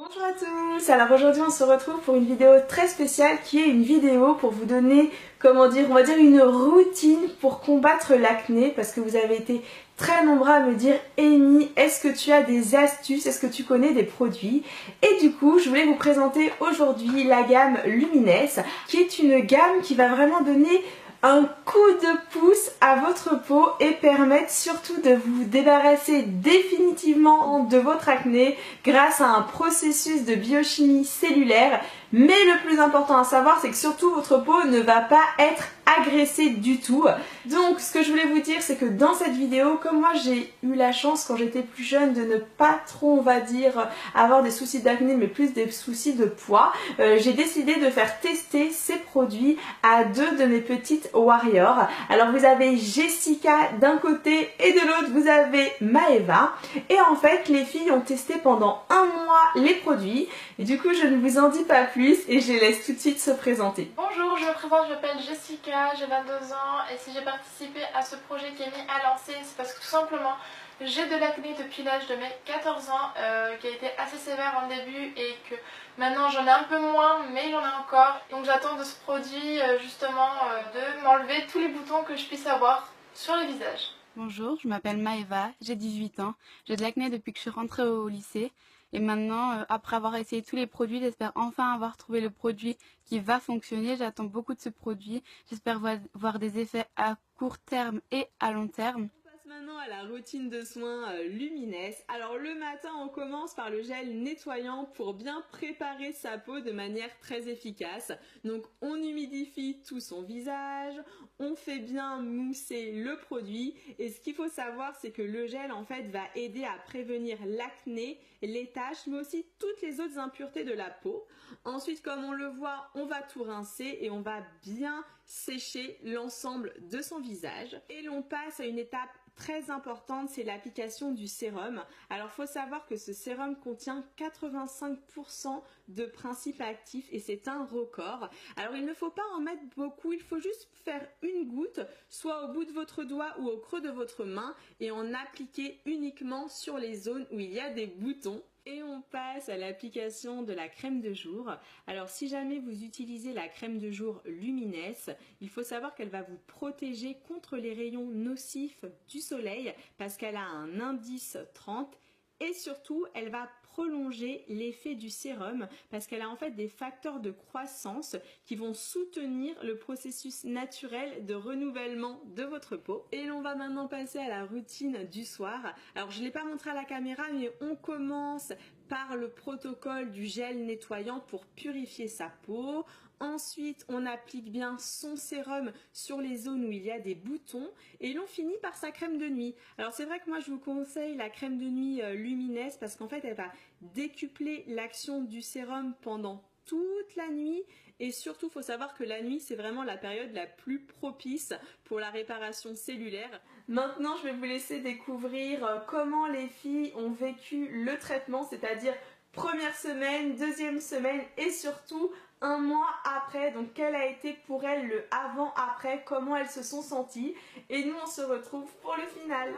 Bonjour à tous. Alors aujourd'hui on se retrouve pour une vidéo très spéciale qui est une vidéo pour vous donner, comment dire, on va dire une routine pour combattre l'acné, parce que vous avez été très nombreux à me dire: Amy, est-ce que tu as des astuces, est-ce que tu connais des produits? Et du coup je voulais vous présenter aujourd'hui la gamme Luminesse, qui est une gamme qui va vraiment donner un coup de pouce à votre peau et permettre surtout de vous débarrasser définitivement de votre acné grâce à un processus de biochimie cellulaire. Mais le plus important à savoir, c'est que surtout votre peau ne va pas être agressée du tout. Donc ce que je voulais vous dire, c'est que dans cette vidéo, comme moi j'ai eu la chance quand j'étais plus jeune de ne pas trop, on va dire, avoir des soucis d'acné mais plus des soucis de poids, j'ai décidé de faire tester ces produits à deux de mes petites warriors. Alors vous avez Jessica d'un côté et de l'autre vous avez Maeva, et en fait les filles ont testé pendant un mois les produits et du coup je ne vous en dis pas plus et je les laisse tout de suite se présenter. Bonjour, je me présente, je m'appelle Jessica, j'ai 22 ans et si j'ai participé à ce projet qui est mis à lancer, c'est parce que tout simplement j'ai de l'acné depuis l'âge de mes 14 ans qui a été assez sévère en début et que maintenant j'en ai un peu moins mais j'en ai encore. Donc j'attends de ce produit justement de m'enlever tous les boutons que je puisse avoir sur le visage. Bonjour, je m'appelle Maeva, j'ai 18 ans, j'ai de l'acné depuis que je suis rentrée au lycée et maintenant, après avoir essayé tous les produits, j'espère enfin avoir trouvé le produit qui va fonctionner. J'attends beaucoup de ce produit, j'espère voir des effets à court terme et à long terme. Maintenant à la routine de soins Luminesse. Alors le matin on commence par le gel nettoyant pour bien préparer sa peau de manière très efficace. Donc on humidifie tout son visage, on fait bien mousser le produit et ce qu'il faut savoir c'est que le gel en fait va aider à prévenir l'acné, les taches mais aussi toutes les autres impuretés de la peau. Ensuite comme on le voit on va tout rincer et on va bien sécher l'ensemble de son visage et l'on passe à une étape très importante, c'est l'application du sérum. Alors il faut savoir que ce sérum contient 85% de principes actifs et c'est un record. Alors il ne faut pas en mettre beaucoup, il faut juste faire une goutte, soit au bout de votre doigt ou au creux de votre main et en appliquer uniquement sur les zones où il y a des boutons. Et on passe à l'application de la crème de jour. Alors si jamais vous utilisez la crème de jour Luminesse, il faut savoir qu'elle va vous protéger contre les rayons nocifs du soleil parce qu'elle a un indice 30 et surtout elle va prolonger l'effet du sérum parce qu'elle a en fait des facteurs de croissance qui vont soutenir le processus naturel de renouvellement de votre peau. Et l'on va maintenant passer à la routine du soir. Alors je ne l'ai pas montré à la caméra mais on commence par le protocole du gel nettoyant pour purifier sa peau. Ensuite, on applique bien son sérum sur les zones où il y a des boutons et l'on finit par sa crème de nuit. Alors c'est vrai que moi je vous conseille la crème de nuit Luminesse parce qu'en fait elle va décupler l'action du sérum pendant toute la nuit et surtout il faut savoir que la nuit c'est vraiment la période la plus propice pour la réparation cellulaire. Maintenant je vais vous laisser découvrir comment les filles ont vécu le traitement, c'est-à-dire première semaine, deuxième semaine et surtout un mois après. Donc quel a été pour elles le avant-après, comment elles se sont senties et nous on se retrouve pour le final.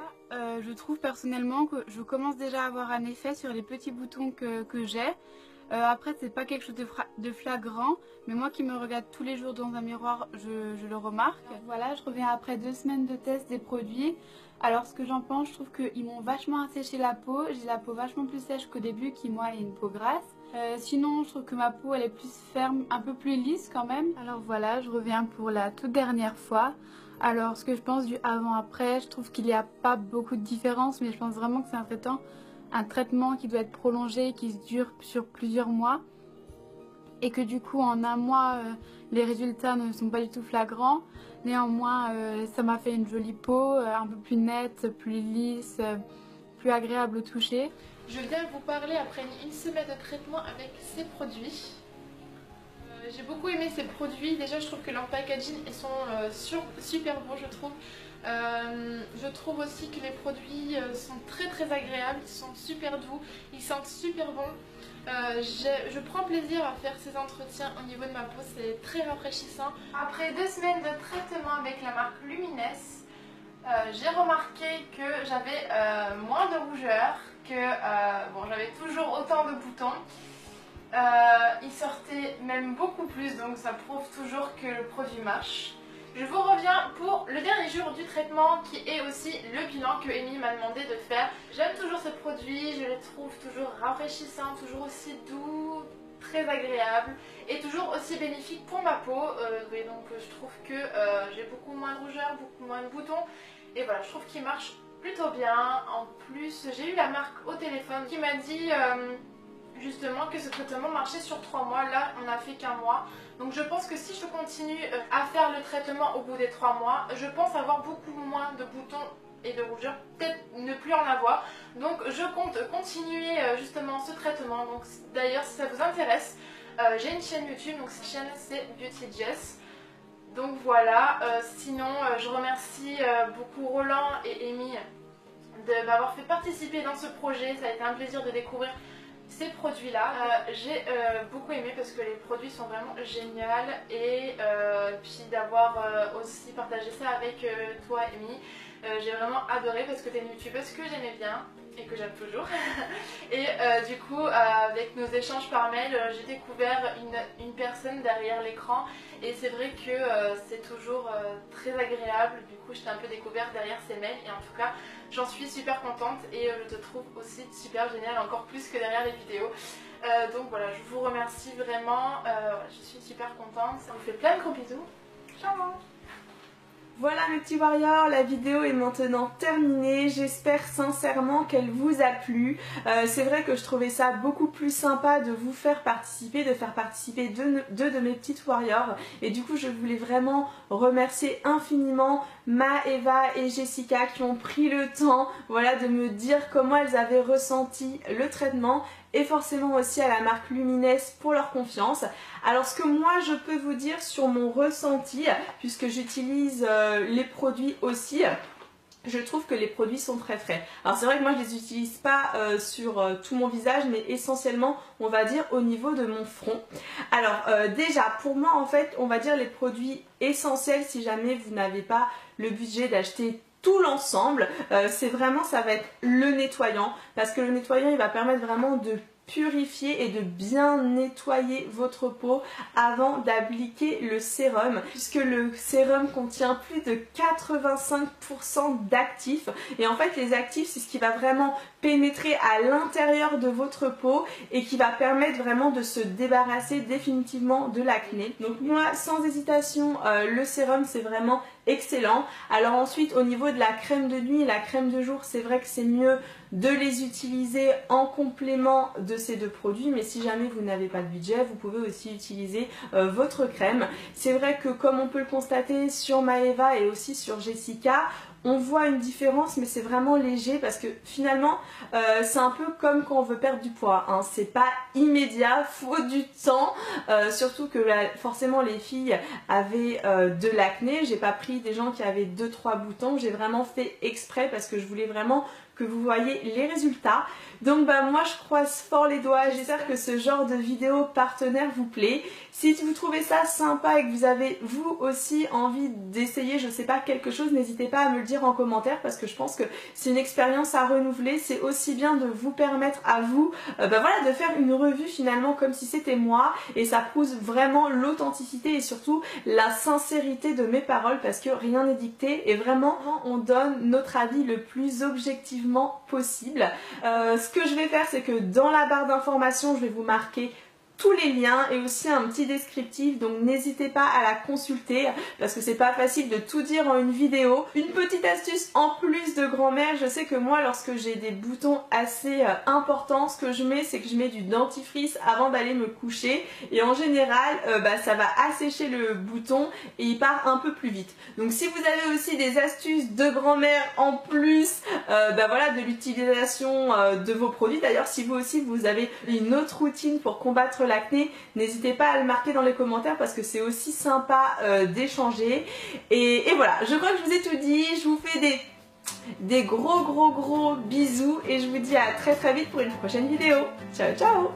Je trouve personnellement que je commence déjà à avoir un effet sur les petits boutons que j'ai. Après c'est pas quelque chose de flagrant, mais moi qui me regarde tous les jours dans un miroir, je le remarque. Voilà, je reviens après 2 semaines de test des produits. Alors ce que j'en pense, je trouve qu'ils m'ont vachement asséché la peau. J'ai la peau vachement plus sèche qu'au début, qui moi est une peau grasse. Sinon je trouve que ma peau elle est plus ferme, un peu plus lisse quand même. Alors voilà, je reviens pour la toute dernière fois. Alors ce que je pense du avant-après, je trouve qu'il n'y a pas beaucoup de différence, mais je pense vraiment que c'est un traitement qui doit être prolongé, qui se dure sur plusieurs mois. Et que du coup en un mois les résultats ne sont pas du tout flagrants. Néanmoins ça m'a fait une jolie peau, un peu plus nette, plus lisse, plus agréable au toucher. Je viens vous parler après une semaine de traitement avec ces produits. J'ai beaucoup aimé ces produits. Déjà je trouve que leur packaging ils sont super beaux je trouve. Je trouve aussi que les produits sont très agréables, ils sont super doux, ils sentent super bon. Je prends plaisir à faire ces entretiens au niveau de ma peau, c'est très rafraîchissant. Après 2 semaines de traitement avec la marque Luminesse, j'ai remarqué que j'avais moins de rougeur, que bon, j'avais toujours autant de boutons. Il sortait même beaucoup plus, donc ça prouve toujours que le produit marche. Je vous reviens pour le dernier jour du traitement qui est aussi le bilan que Amy m'a demandé de faire. J'aime toujours ce produit, je le trouve toujours rafraîchissant, toujours aussi doux, très agréable et toujours aussi bénéfique pour ma peau. Et donc je trouve que j'ai beaucoup moins de rougeur, beaucoup moins de boutons et voilà, je trouve qu'il marche plutôt bien. En plus, j'ai eu la marque au téléphone qui m'a dit justement que ce traitement marchait sur 3 mois. Là, on n'a fait qu'un mois. Donc je pense que si je continue à faire le traitement au bout des 3 mois, je pense avoir beaucoup moins de boutons et de rougeurs, peut-être ne plus en avoir. Donc je compte continuer justement ce traitement. Donc d'ailleurs, si ça vous intéresse, j'ai une chaîne YouTube, donc cette chaîne c'est Beauty Jess. Donc voilà, sinon je remercie beaucoup Roland et Amy de m'avoir fait participer dans ce projet. Ça a été un plaisir de découvrir ces produits là. J'ai beaucoup aimé parce que les produits sont vraiment géniaux et puis d'avoir aussi partagé ça avec toi Amy. J'ai vraiment adoré parce que tu es une youtubeuse que j'aimais bien et que j'aime toujours. Et du coup avec nos échanges par mail, j'ai découvert une personne derrière l'écran et c'est vrai que c'est toujours très agréable. Du coup je t'ai un peu découvert derrière ces mails et en tout cas j'en suis super contente et je te trouve aussi super géniale, encore plus que derrière les vidéos. Donc voilà, je vous remercie vraiment, je suis super contente. Ça vous fait plein de gros bisous. Ciao. Voilà mes petits warriors, la vidéo est maintenant terminée, j'espère sincèrement qu'elle vous a plu. C'est vrai que je trouvais ça beaucoup plus sympa de vous faire participer, de faire participer deux de mes petites warriors. Et du coup je voulais vraiment remercier infiniment Eva et Jessica qui ont pris le temps, voilà, de me dire comment elles avaient ressenti le traitement. Et forcément aussi à la marque Lumines pour leur confiance. Alors ce que moi je peux vous dire sur mon ressenti, puisque j'utilise les produits aussi, je trouve que les produits sont très frais. Alors c'est vrai que moi je les utilise pas sur tout mon visage, mais essentiellement on va dire au niveau de mon front. Alors déjà pour moi en fait on va dire les produits essentiels si jamais vous n'avez pas le budget d'acheter tout l'ensemble, c'est vraiment, ça va être le nettoyant, parce que le nettoyant il va permettre vraiment de purifier et de bien nettoyer votre peau avant d'appliquer le sérum, puisque le sérum contient plus de 85% d'actifs et en fait les actifs c'est ce qui va vraiment pénétrer à l'intérieur de votre peau et qui va permettre vraiment de se débarrasser définitivement de l'acné. Donc moi sans hésitation le sérum c'est vraiment excellent. Alors ensuite au niveau de la crème de nuit et la crème de jour, c'est vrai que c'est mieux de les utiliser en complément de ces deux produits, mais si jamais vous n'avez pas de budget, vous pouvez aussi utiliser votre crème. C'est vrai que comme on peut le constater sur Eva et aussi sur Jessica, on voit une différence mais c'est vraiment léger parce que finalement c'est un peu comme quand on veut perdre du poids, hein. C'est pas immédiat, faut du temps, surtout que forcément les filles avaient de l'acné. J'ai pas pris des gens qui avaient 2-3 boutons, j'ai vraiment fait exprès parce que je voulais vraiment que vous voyez les résultats. Donc bah moi je croise fort les doigts, j'espère que ce genre de vidéo partenaire vous plaît. Si vous trouvez ça sympa et que vous avez vous aussi envie d'essayer, je sais pas, quelque chose, n'hésitez pas à me le dire en commentaire parce que je pense que c'est une expérience à renouveler. C'est aussi bien de vous permettre à vous voilà, de faire une revue finalement comme si c'était moi, et ça prouve vraiment l'authenticité et surtout la sincérité de mes paroles parce que rien n'est dicté et vraiment on donne notre avis le plus objectivement possible. Ce que je vais faire c'est que dans la barre d'informations je vais vous marquer tous les liens et aussi un petit descriptif, donc n'hésitez pas à la consulter parce que c'est pas facile de tout dire en une vidéo. Une petite astuce en plus de grand-mère, je sais que moi lorsque j'ai des boutons assez importants, ce que je mets c'est que je mets du dentifrice avant d'aller me coucher et en général ça va assécher le bouton et il part un peu plus vite. Donc si vous avez aussi des astuces de grand-mère en plus voilà, de l'utilisation de vos produits, d'ailleurs si vous aussi vous avez une autre routine pour combattre l'acné, n'hésitez pas à le marquer dans les commentaires parce que c'est aussi sympa d'échanger. Et voilà, je crois que je vous ai tout dit. Je vous fais des gros bisous et je vous dis à très vite pour une prochaine vidéo. Ciao ciao.